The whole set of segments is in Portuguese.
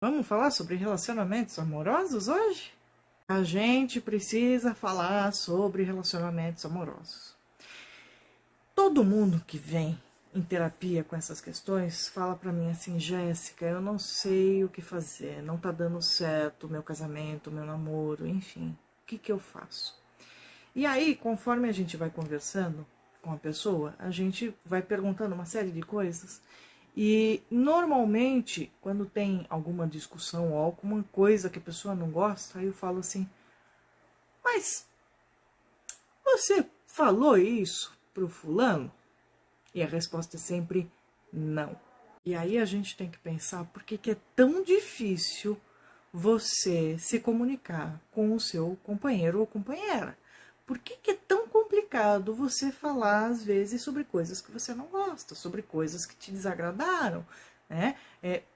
Vamos falar sobre relacionamentos amorosos hoje? A gente precisa falar sobre relacionamentos amorosos. Todo mundo que vem em terapia com essas questões fala pra mim assim: Jéssica, eu não sei o que fazer, não tá dando certo o meu casamento, o meu namoro, enfim, o que eu faço? E aí, conforme a gente vai conversando com a pessoa, a gente vai perguntando uma série de coisas. E normalmente, quando tem alguma discussão ou alguma coisa que a pessoa não gosta, aí eu falo assim: mas você falou isso pro fulano? E a resposta é sempre não. E aí a gente tem que pensar por que é tão difícil você se comunicar com o seu companheiro ou companheira. Por que é tão complicado você falar, às vezes, sobre coisas que você não gosta, sobre coisas que te desagradaram, né?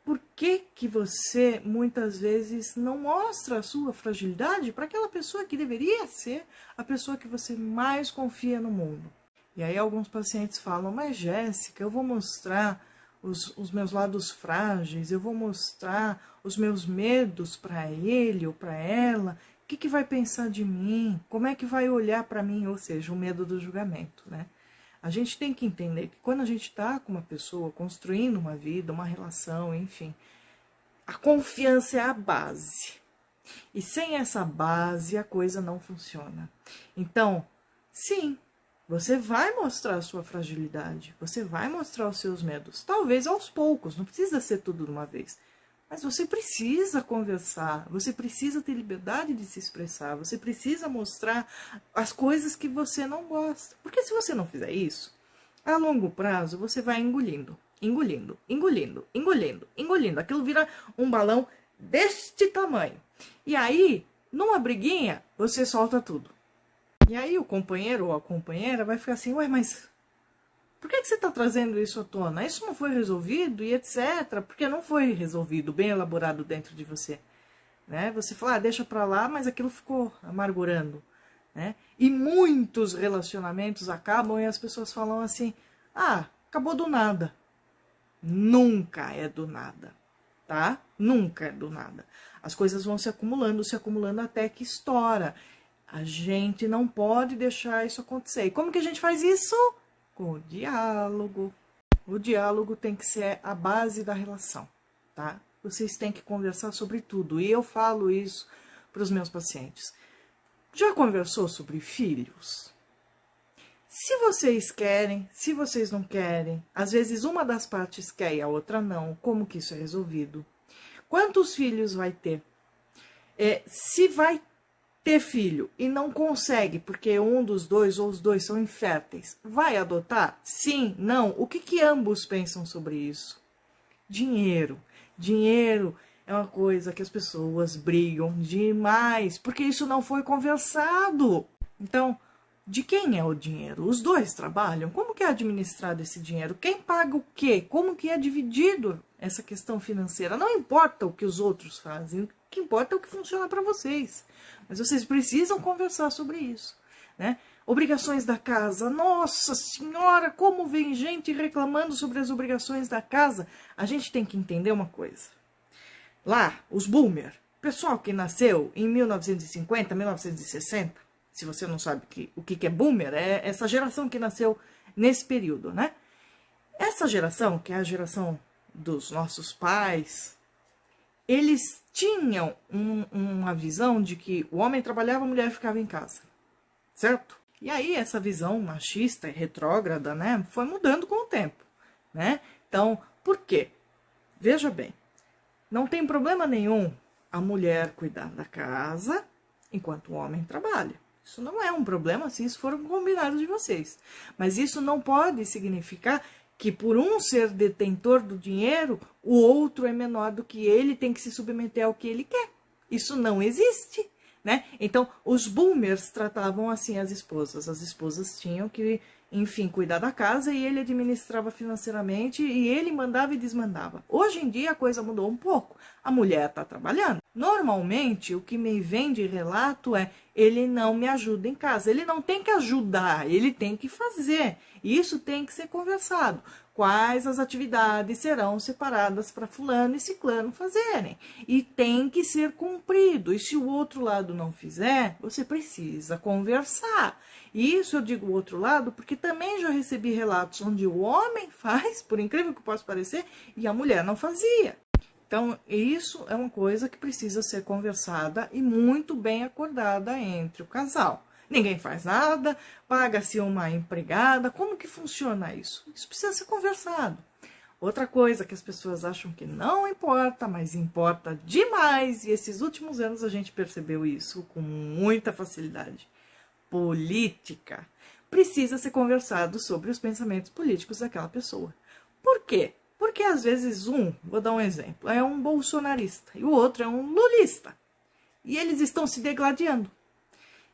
Por que você, muitas vezes, não mostra a sua fragilidade para aquela pessoa que deveria ser a pessoa que você mais confia no mundo? E aí alguns pacientes falam: mas Jéssica, eu vou mostrar os meus lados frágeis, eu vou mostrar os meus medos para ele ou para ela. O que vai pensar de mim? Como é que vai olhar para mim? Ou seja, o medo do julgamento, né? A gente tem que entender que quando a gente está com uma pessoa, construindo uma vida, uma relação, enfim, a confiança é a base. E sem essa base, a coisa não funciona. Então, sim, você vai mostrar a sua fragilidade, você vai mostrar os seus medos. Talvez aos poucos, não precisa ser tudo de uma vez. Mas você precisa conversar, você precisa ter liberdade de se expressar, você precisa mostrar as coisas que você não gosta. Porque se você não fizer isso, a longo prazo você vai engolindo, engolindo, engolindo, engolindo, engolindo. Aquilo vira um balão deste tamanho. E aí, numa briguinha, você solta tudo. E aí o companheiro ou a companheira vai ficar assim: ué, mas por que você está trazendo isso à tona? Isso não foi resolvido e etc. Porque não foi resolvido, bem elaborado dentro de você. Né? Você fala: deixa pra lá, mas aquilo ficou amargurando. Né? E muitos relacionamentos acabam e as pessoas falam assim: ah, acabou do nada. Nunca é do nada, tá? Nunca é do nada. As coisas vão se acumulando até que estoura. A gente não pode deixar isso acontecer. E como que a gente faz isso? Com o diálogo. O diálogo tem que ser a base da relação, tá? Vocês têm que conversar sobre tudo. E eu falo isso para os meus pacientes. Já conversou sobre filhos? Se vocês querem, se vocês não querem, às vezes uma das partes quer e a outra não, como que isso é resolvido? Quantos filhos vai ter? Se vai ter filho e não consegue, porque um dos dois ou os dois são inférteis, vai adotar? Sim, não? O que ambos pensam sobre isso? Dinheiro. Dinheiro é uma coisa que as pessoas brigam demais, porque isso não foi conversado. Então, de quem é o dinheiro? Os dois trabalham? Como que é administrado esse dinheiro? Quem paga o quê? Como que é dividido essa questão financeira? Não importa o que os outros fazem, o que importa é o que funciona para vocês. Mas vocês precisam conversar sobre isso, né? Obrigações da casa. Nossa Senhora, como vem gente reclamando sobre as obrigações da casa. A gente tem que entender uma coisa. Lá, os boomer, pessoal que nasceu em 1950, 1960, se você não sabe o que é boomer, é essa geração que nasceu nesse período, né? Essa geração, que é a geração dos nossos pais, eles tinham uma visão de que o homem trabalhava, a mulher ficava em casa, certo? E aí essa visão machista e retrógrada, né, foi mudando com o tempo, né? Então, por quê? Veja bem, não tem problema nenhum a mulher cuidar da casa enquanto o homem trabalha. Isso não é um problema se isso for um combinado de vocês. Mas isso não pode significar que por um ser detentor do dinheiro, o outro é menor do que ele, tem que se submeter ao que ele quer. Isso não existe, né? Então, os boomers tratavam assim as esposas. As esposas tinham que, enfim, cuidar da casa e ele administrava financeiramente e ele mandava e desmandava. Hoje em dia a coisa mudou um pouco. A mulher está trabalhando. Normalmente, o que me vem de relato é: ele não me ajuda em casa. Ele não tem que ajudar, ele tem que fazer. E isso tem que ser conversado. Quais as atividades serão separadas para fulano e ciclano fazerem. E tem que ser cumprido. E se o outro lado não fizer, você precisa conversar. E isso eu digo o outro lado porque também já recebi relatos onde o homem faz, por incrível que possa parecer, e a mulher não fazia. Então, isso é uma coisa que precisa ser conversada e muito bem acordada entre o casal. Ninguém faz nada, paga-se uma empregada. Como que funciona isso? Isso precisa ser conversado. Outra coisa que as pessoas acham que não importa, mas importa demais, e esses últimos anos a gente percebeu isso com muita facilidade. Política. Precisa ser conversado sobre os pensamentos políticos daquela pessoa. Por quê? Porque às vezes vou dar um exemplo, é um bolsonarista e o outro é um lulista. E eles estão se degladiando.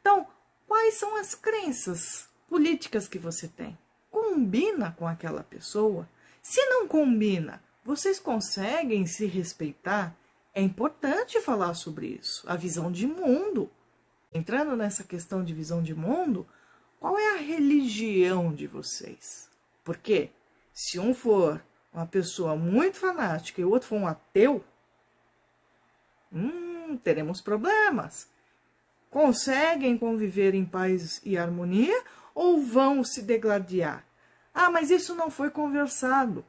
Então, quais são as crenças políticas que você tem? Combina com aquela pessoa? Se não combina, vocês conseguem se respeitar? É importante falar sobre isso, a visão de mundo. Entrando nessa questão de visão de mundo, qual é a religião de vocês? Porque se um for uma pessoa muito fanática e o outro for um ateu, teremos problemas. Conseguem conviver em paz e harmonia ou vão se degladiar? Ah, mas isso não foi conversado.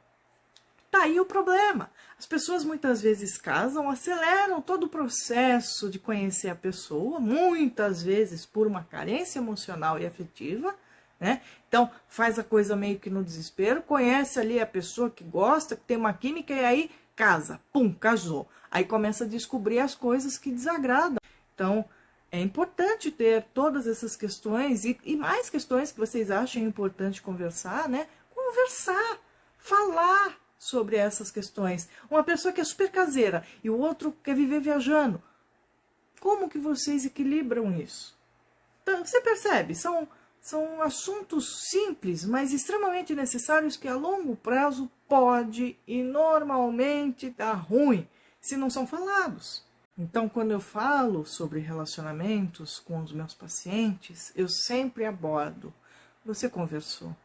Tá aí o problema. As pessoas muitas vezes casam, aceleram todo o processo de conhecer a pessoa, muitas vezes por uma carência emocional e afetiva, né? Então, faz a coisa meio que no desespero, conhece ali a pessoa que gosta, que tem uma química, e aí casa, pum, casou. Aí começa a descobrir as coisas que desagradam. Então, é importante ter todas essas questões e mais questões que vocês acham importante conversar, né? Conversar, falar sobre essas questões. Uma pessoa que é super caseira e o outro quer viver viajando. Como que vocês equilibram isso? Então, você percebe? São assuntos simples, mas extremamente necessários que a longo prazo pode e normalmente dá ruim se não são falados. Então, quando eu falo sobre relacionamentos com os meus pacientes, eu sempre abordo. Você conversou,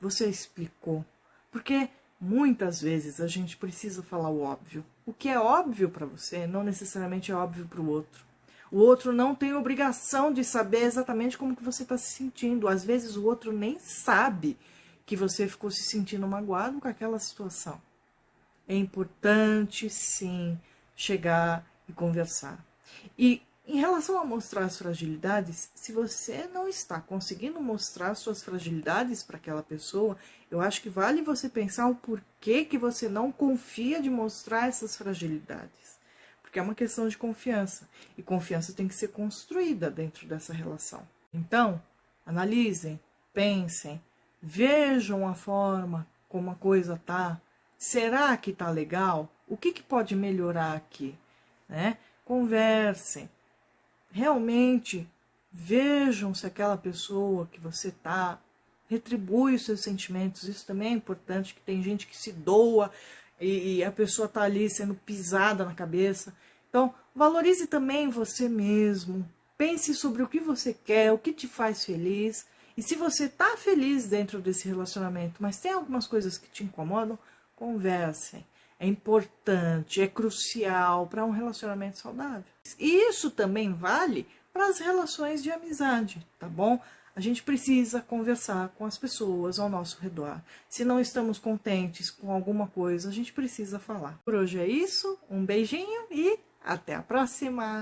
você explicou, porque muitas vezes a gente precisa falar o óbvio. O que é óbvio para você não necessariamente é óbvio para o outro. O outro não tem obrigação de saber exatamente como que você está se sentindo. Às vezes o outro nem sabe que você ficou se sentindo magoado com aquela situação. É importante, sim, chegar e conversar. E em relação a mostrar as fragilidades, se você não está conseguindo mostrar suas fragilidades para aquela pessoa, eu acho que vale você pensar o porquê que você não confia de mostrar essas fragilidades. Porque é uma questão de confiança. E confiança tem que ser construída dentro dessa relação. Então, analisem, pensem, vejam a forma como a coisa tá. Será que tá legal? O que pode melhorar aqui? Né? Conversem. Realmente vejam se aquela pessoa que você tá retribui os seus sentimentos. Isso também é importante, que tem gente que se doa e a pessoa tá ali sendo pisada na cabeça. Então, valorize também você mesmo. Pense sobre o que você quer, o que te faz feliz. E se você tá feliz dentro desse relacionamento, mas tem algumas coisas que te incomodam, conversem. É importante, é crucial para um relacionamento saudável. E isso também vale para as relações de amizade, tá bom? A gente precisa conversar com as pessoas ao nosso redor. Se não estamos contentes com alguma coisa, a gente precisa falar. Por hoje é isso, um beijinho e até a próxima!